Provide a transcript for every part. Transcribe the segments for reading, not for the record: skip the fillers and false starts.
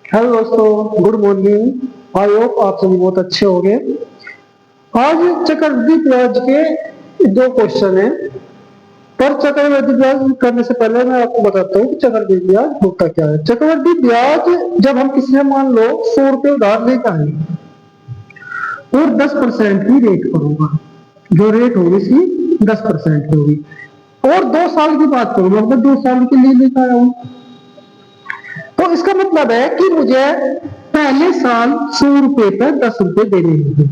Hello दोस्तों, good morning. I hope आप सभी बहुत अच्छे होंगे। आज चक्रवृद्धि ब्याज के दो क्वेश्चन हैं। पर चक्रवृद्धि ब्याज करने से पहले मैं आपको बताता हूँ कि चक्रवृद्धि ब्याज होता क्या है। चक्रवृद्धि ब्याज जब हम किसी से मान लो 100 रुपये उधार लेकर आए और 10% की रेट पर होगा, जो रेट होगी इसकी 10% की होगी। और 2 साल की बात करूँ, मतलब 2 साल के लिए लेकर आया हूँ, तो इसका मतलब है कि मुझे पहले साल 100 रुपए पर 10 रुपए देने होंगे।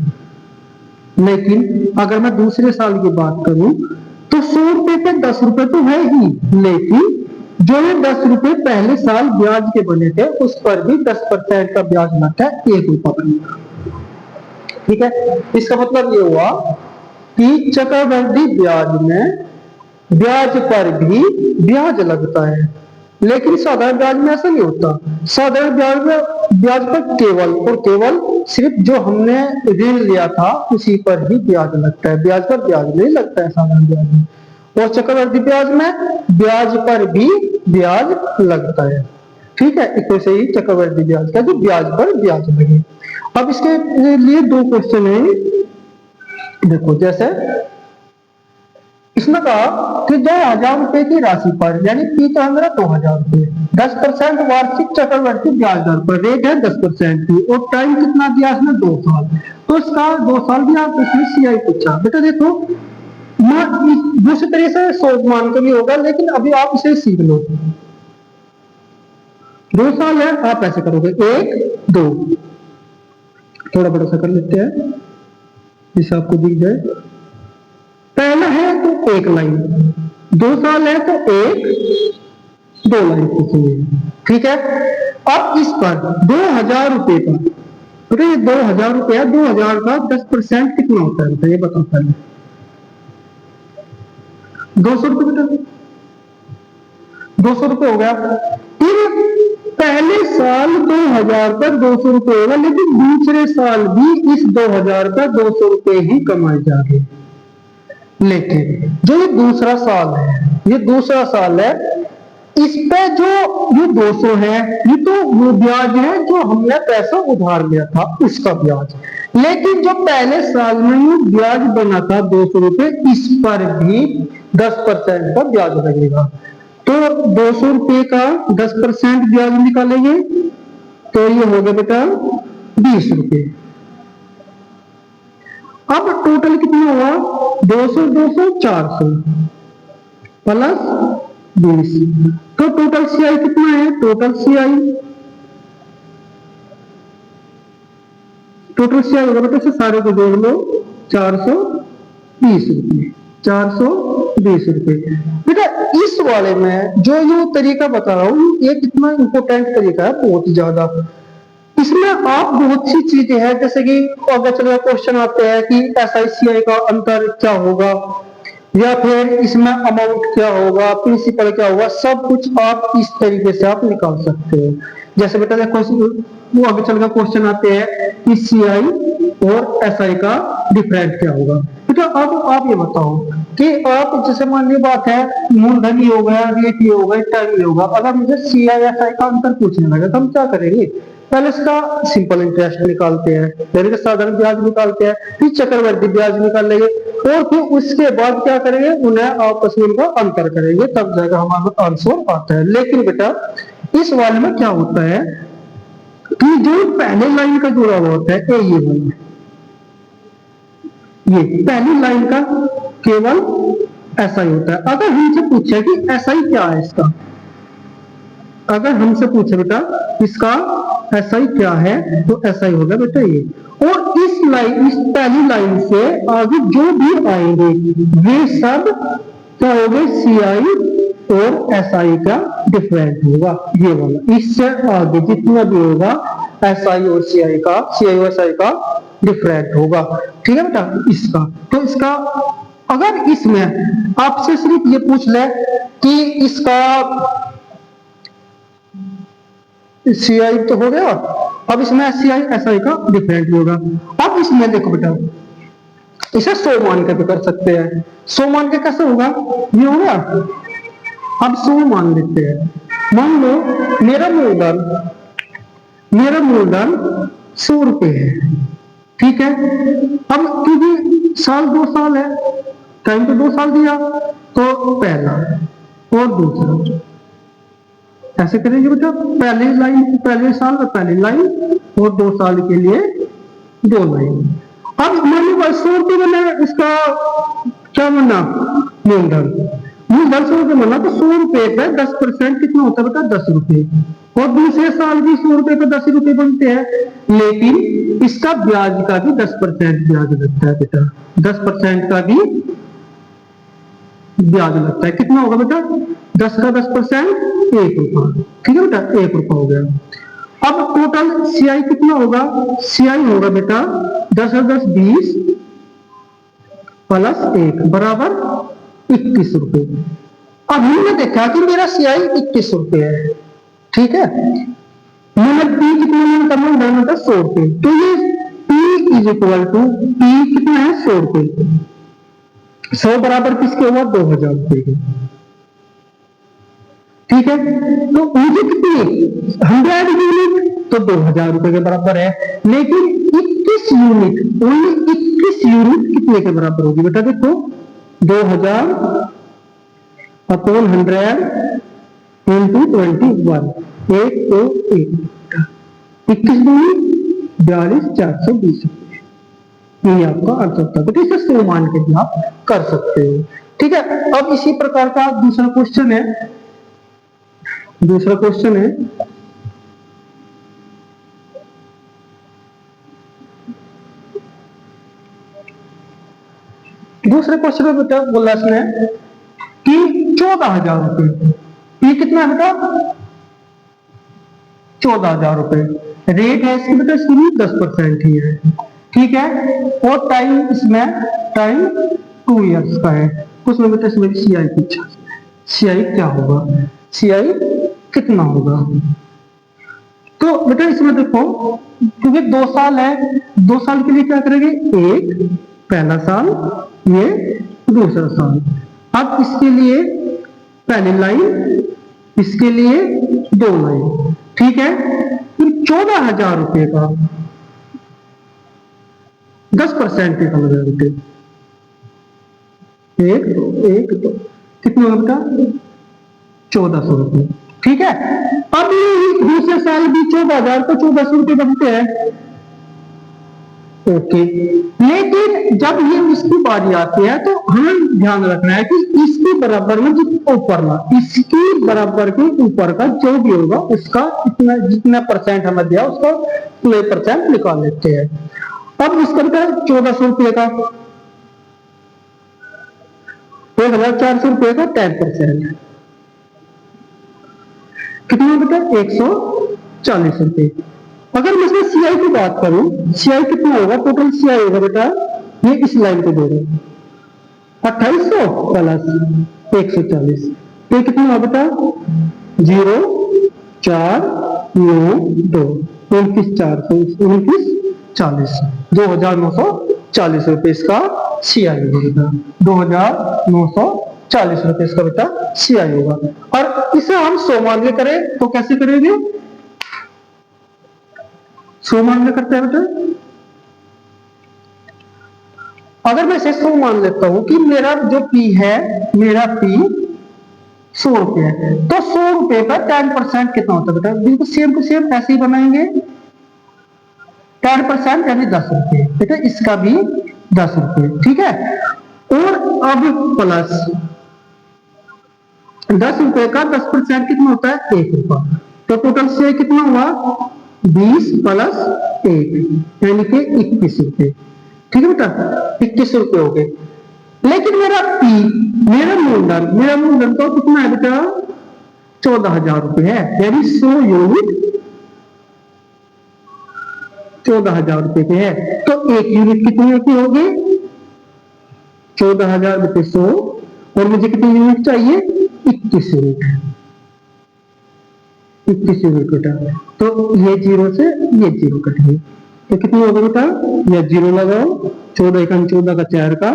लेकिन अगर मैं दूसरे साल की बात करूं तो 100 रुपए पे 10 रुपए तो है ही, लेकिन जो ये 10 रुपए पहले साल ब्याज के बने थे उस पर भी 10% का ब्याज लगता है, 1 रुपया बनेगा। ठीक है, इसका मतलब ये हुआ कि चक्रवृद्धि ब्याज में ब्याज पर भी ब्याज लगता है, लेकिन साधारण ब्याज में ऐसा नहीं होता। साधारण ब्याज में ब्याज पर केवल और केवल सिर्फ जो हमने ऋण लिया था उसी पर ही ब्याज लगता है, ब्याज पर ब्याज नहीं लगता है साधारण ब्याज में। और चक्रवृद्धि ब्याज में ब्याज पर भी ब्याज लगता है। ठीक है, इस से ही चक्रवृद्धि ब्याज का जो ब्याज पर ब्याज लगे। अब इसके लिए दो क्वेश्चन है। देखो, जैसे इसमें कहा कि 2,000 रुपए की राशि पर, यानी पी तो हमारा 2,000 रुपए, 10% वार्षिक चक्रवृद्धि ब्याज दर पर, रेट है 10% की, और टाइम कितना दिया इसमें 2 साल। तो इसका 2 साल दिया, इसमें सीआई पूछा। बेटा देखो, दूसरी तरह से 100 मान के भी होगा, लेकिन अभी आप इसे सीख लो। 2 साल है, आप ऐसे करोगे 1 2, थोड़ा बड़ा सा कर लेते हैं जिससे आपको दिख जाए। पहला है तो 1 लाइन, 2 साल है तो 2 लाइन पूछेंगे। ठीक है, अब इस पर 2,000 रुपए पर, तो ये 2,000 रुपया, 2,000 का 10% कितना होता है, ये बताओ पहले। 200 रुपये बेटा, 200 रुपये हो गया। फिर पहले साल 2,000 पर 200 रुपये होगा, लेकिन दूसरे साल भी इस 2,000 पर 200 रुपये ही कमाए जाएंगे। लेकिन जो ये दूसरा साल है, ये दूसरा साल है, इस पे जो ये 200 है, ये तो वो ब्याज है जो हमने पैसा उधार लिया था उसका ब्याज। लेकिन जो पहले साल में ये ब्याज बना था 200 रुपये, इस पर भी 10% का ब्याज लगेगा। तो 200 रुपये का 10% ब्याज निकालेंगे तो ये हो गया बेटा 20 रुपये। अब टोटल कितना हुआ, 200 200 400 प्लस 20, तो टोटल सीआई कितना है, टोटल सीआई होगा बेटा, सारे को जोड़ लो, 420 रुपये, 420 रुपये। बेटा इस वाले में जो तरीका बता रहा हूं, ये कितना इंपॉर्टेंट तरीका है, बहुत ज्यादा। इसमें आप बहुत सी चीजें हैं, जैसे कि अगर चलो क्वेश्चन आते हैं कि एसआईसीआई का अंतर क्या होगा, या फिर इसमें अमाउंट क्या होगा, प्रिंसिपल क्या होगा, सब कुछ आप इस तरीके से आप निकाल सकते हो। जैसे बेटा देखो, वो आगे चल कर क्वेश्चन आते हैं कि सीआई और एसआई का डिफरेंट क्या होगा। बेटा अब आप ये बताओ कि आप जैसे मान ली बात है, मूलधन ही हो गया, रेट ही हो गया, टाइम ही होगा, अगर मुझे सीआई एसआई का अंतर पूछने लगा तो हम क्या करेंगे, पहले इसका सिंपल इंटरेस्ट निकालते हैं, फिर साधारण ब्याज निकालते हैं, फिर चक्रवृद्धि ब्याज निकाल लेंगे, और फिर उसके बाद क्या करेंगे, उन्हें आपस में उनका अंतर करेंगे, तब जाकर हमारा आंसर आता है। लेकिन बेटा इस वाले में क्या होता है कि जो पहले लाइन का जुड़ा हुआ होता है, ये वाला, ये पहली लाइन का केवल ऐसा ही होता है। अगर हमसे पूछे कि एसआई क्या है इसका, अगर हमसे पूछे बेटा इसका एसआई क्या है, तो एसआई होगा बेटा ये। और इस पहली लाइन से आगे जो भी आएंगे वे सब क्या होंगे, सीआई और एसआई का डिफरेंट होगा, ये वाला। इससे आगे जितना भी होगा एसआई और सीआई और एसआई का डिफरेंट होगा। ठीक है बेटा, इसका तो इसका अगर इसमें आपसे सिर्फ ये पूछ ले कि इसका सीआई तो हो गया, अब इसमें सीआई एसआई का डिफरेंट होगा। अब इसमें देखो बेटा, इसे 100 मान के भी कर सकते हैं। 100 मान के कैसे होगा, ये हो गया। अब 100 मान लेते हैं। मान लो मेरा मूलधन मेरा मूलधन 100 रुपए है, ठीक है। अब क्योंकि साल 2 साल है, टाइम तो 2 साल दिया, तो पहला और दूसरा ऐसे करेंगे बेटा, पहले लाइन पहले साल में पहली लाइन और 2 साल के लिए 2 लाइन। अब मैंने 100 रुपये मैंने इसका क्या माना, मूलधन 100 रुपये माना, तो 100 रुपये का 10% कितना होता है बेटा, 10 रुपये। और दूसरे साल भी 100 रुपये का 10 रुपये बनते हैं, लेकिन इसका ब्याज का भी 10% ब्याज लगता है बेटा, 10% का भी ब्याज लगता है। कितना होगा बेटा, 10 का 10%, 1 रुपया, ठीक है बेटा, 1 रुपया हो गया। अब टोटल सीआई कितना होगा, सीआई होगा बेटा 10 और 10 20 प्लस 1 बराबर 21 रुपए। अब हमने देखा कि मेरा सीआई 21 रुपए है, ठीक है। मैंने पी कितना मैंने करना डालना था 100 रुपए, तो ये P is equal to P कितना है 100 रुपए, 100 बराबर किसके हुआ 2000 रुपए के, ठीक है। तो मुझे कितनी 100 यूनिट तो 2000 रुपए के बराबर है, लेकिन 21 यूनिट ओनली 21 यूनिट कितने के बराबर होगी बेटा, देखो 2000 अपॉन 100 इंटू 21, 1 तो 1 21 दूनी 42 420 रुपए, ये आपका अर्थ होता है। तो इसे 100 मान के भी आप कर सकते हो, ठीक है। अब इसी प्रकार का दूसरा क्वेश्चन है, दूसरा क्वेश्चन है दूसरे क्वेश्चन में बेटा बोला इसने कि 14,000 रुपए, ये कितना है बेटा 14,000 रुपए, रेट है इसकी बेटा इसकी भी 10% ही है, ठीक है। और टाइम इसमें टाइम 2 इयर्स का है, उसमें बेटा इसमें सीआई पूछा, सीआई क्या होगा, सीआई कितना होगा। तो बेटा इसमें देखो क्योंकि 2 साल है, 2 साल के लिए क्या करेंगे, एक पहला साल, ये दूसरा साल। अब इसके लिए पहली लाइन, इसके लिए 2 लाइन, ठीक है। फिर 14,000 रुपए का 10% निकल गया बेटे, एक दो कितना होगा बेटा 1400 रुपए, ठीक है। अब दूसरे साल भी 14,000 को 1400 रुपए बनते हैं, ओके। लेकिन जब ये इसकी बारी आती है तो हमें ध्यान रखना है कि इसके बराबर में जो ऊपर ना, इसकी बराबर के ऊपर का जो भी होगा उसका इतना जितना परसेंट हमें दिया उसका 2% निकाल लेते हैं। अब इसका बेटा 1400 रुपये का 1400 रुपये का 10% कितना बेटा 140 रुपए। अगर मैं इसमें सीआई की बात करूं, सीआई कितना होगा, टोटल सीआई होगा बेटा ये इस लाइन को दे रहे 2800 प्लस 140, तो कितना होगा बेटा 0 4 9 2 29 40 2,940 रुपए इसका सीआई होगा बेटा, 2,940 रुपए इसका बेटा सीआई होगा। और इसे हम 100 मान के करें तो कैसे करेंगे, 100 मान के करते हैं बेटा। अगर मैं इसे 100 मान लेता हूं कि मेरा जो पी है, मेरा पी 100 रुपए है, तो 100 रुपए का 10% कितना होता है बेटा, बिल्कुल सेम टू सेम ऐसे ही बनाएंगे, 10% यानी 10 रुपए बेटा, इसका भी 10 रुपए, ठीक है। और अब प्लस 10 रुपए का 10% कितना होता है 1 रुपया, तो टोटल से कितना हुआ 20 प्लस 1 यानी कि 21 रुपए, ठीक है बेटा 21 रुपए हो गए। लेकिन मेरा पी, मेरा मूलधन तो कितना है बेटा 14,000 रुपए है, यानी 100 यूनिट 14,000 रुपए के है, तो 1 यूनिट कितने की होगी 14,000 रुपए 100, और मुझे कितनी यूनिट चाहिए 21 यूनिट, 21 यूनिट बेटा। तो ये 0 से ये 0 कट गई, तो कितनी होगा बेटा, ये 0 लगाओ, 14 1 14 का 4 का,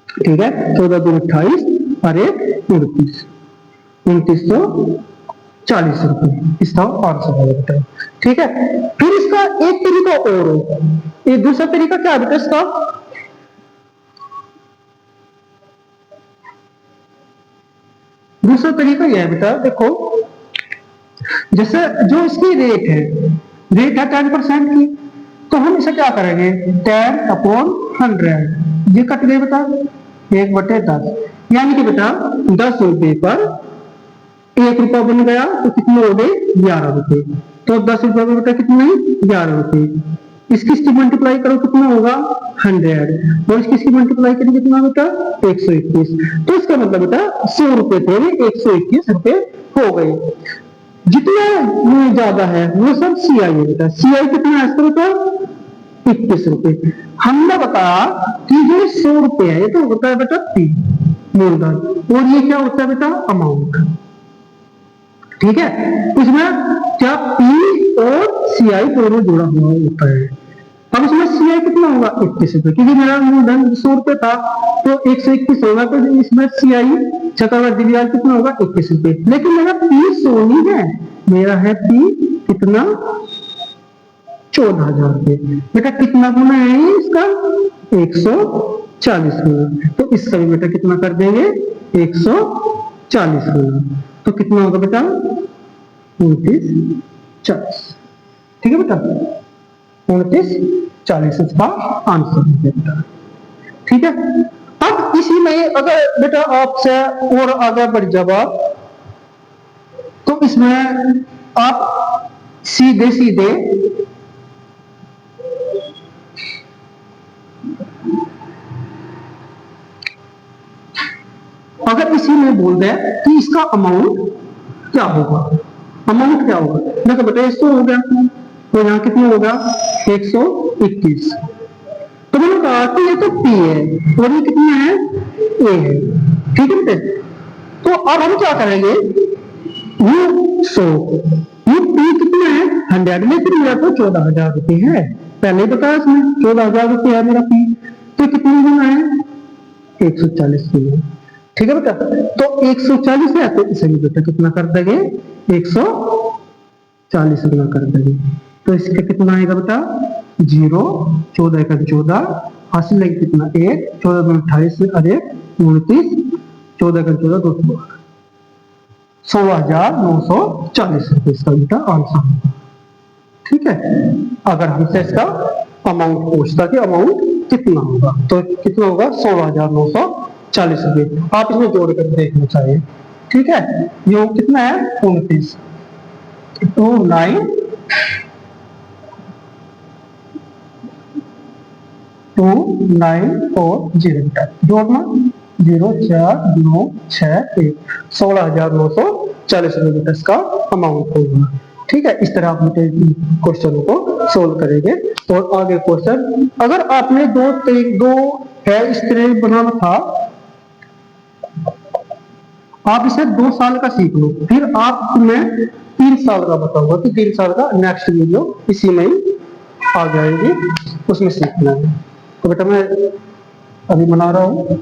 ठीक है, 14 2 28 और 1 29, 40 रुपए इसका आंसर है बेटा। ठीक है, फिर इसका एक तरीका और है, ये दूसरा तरीका क्या है बेटा इसका, दूसरा तरीका यह है बेटा, देखो जैसे जो इसकी रेट है 10% की, तो हम इसे क्या करेंगे 10/100, ये कट गए बेटा 1/10, यानी कि बेटा 10 रुपए पर 1 रुपया बन गया, तो कितने हो गए 11 रुपए। तो 10 रुपए में बेटा कितने 11 रुपए, इसकी मल्टीप्लाई करो कितना होगा 100, और इसकी मल्टीप्लाई करें कितना बेटा 121, तो इसका मतलब बेटा 100 रुपए थे 121 रुपए हो गए। जितना ज्यादा है वो सब सीआई है बेटा, सीआई कितना है इसका बेटा 21 रुपए। हमने बताया कि ये 100 रुपए है, ये तो होता है बेटा पी मूलधन, और ये क्या होता है बेटा अमाउंट। ठीक है, इसमें क्या पी और सीआई दोनों जुड़ा हुआ होता है। अब इसमें सीआई कितना होगा 21 रुपए, क्योंकि मेरा मूलधन 100 रुपए था तो 121 होगा, तो इसमें सीआई चक्रवृद्धि ब्याज कितना होगा 21 रुपए। लेकिन मेरा पी 100 नहीं है, मेरा है पी कितना 14,000 रुपए। बेटा कितना गुना है इसका 140 गुना, तो इसका भी बेटा कितना कर देंगे 140 गुना, तो कितना होगा बेटा 29,40। ठीक है बेटा 29,40 इसका आंसर है बेटा। ठीक है, अब इसी में अगर बेटा आपसे और आगे बढ़ जाओ तो इसमें आप सीधे सीधे अगर इसी में बोल दे कि इसका अमाउंट क्या होगा, अमाउंट क्या होगा, देखो बेटा 100 हो गया, तो यहाँ कितना होगा 121, तो मैंने कहा कि ये तो पी है और ये कितना है ए है। ठीक है बेटे, तो अब हम क्या करेंगे, ये 100 ये पी कितना है 100, लेकिन मेरा तो 14,000 रुपये है, पहले ही बताया इसमें 14,000 रुपये है मेरा पी, तो कितनी गुना है 140 गुना। ठीक है बेटा, तो 140 है तो इसे भी बेटा कितना कर देंगे 140 गुना कर देंगे, तो इसका कितना आएगा बेटा 0, 14 का 14, हासिल लेंगे कितना 1, 14 में 28 से अरे 29, 14 का 14 2, 16,940 रुपये इसका बेटा आंसर होगा। ठीक है, अगर हमसे इसका अमाउंट पूछता कि अमाउंट कितना होगा, तो कितना होगा 16,940 रुपये। आप इसमें जोड़ कर देखना चाहिए। ठीक है, ये कितना है 29, 29 और 0 जोड़ना 0 4 9 6 1, 16,940 रुपये इसका अमाउंट होगा। ठीक है, इस तरह आप क्वेश्चनों को सोल्व करेंगे। और आगे क्वेश्चन, अगर आपने दो है इस तरह बनाना था, आप इसे 2 साल का सीख लो, फिर आप मैं 3 साल का बताऊंगा कि 3 साल का नेक्स्ट वीडियो इसी में ही आ जाएगी, उसमें सीखना है। तो बेटा मैं अभी बना रहा हूँ।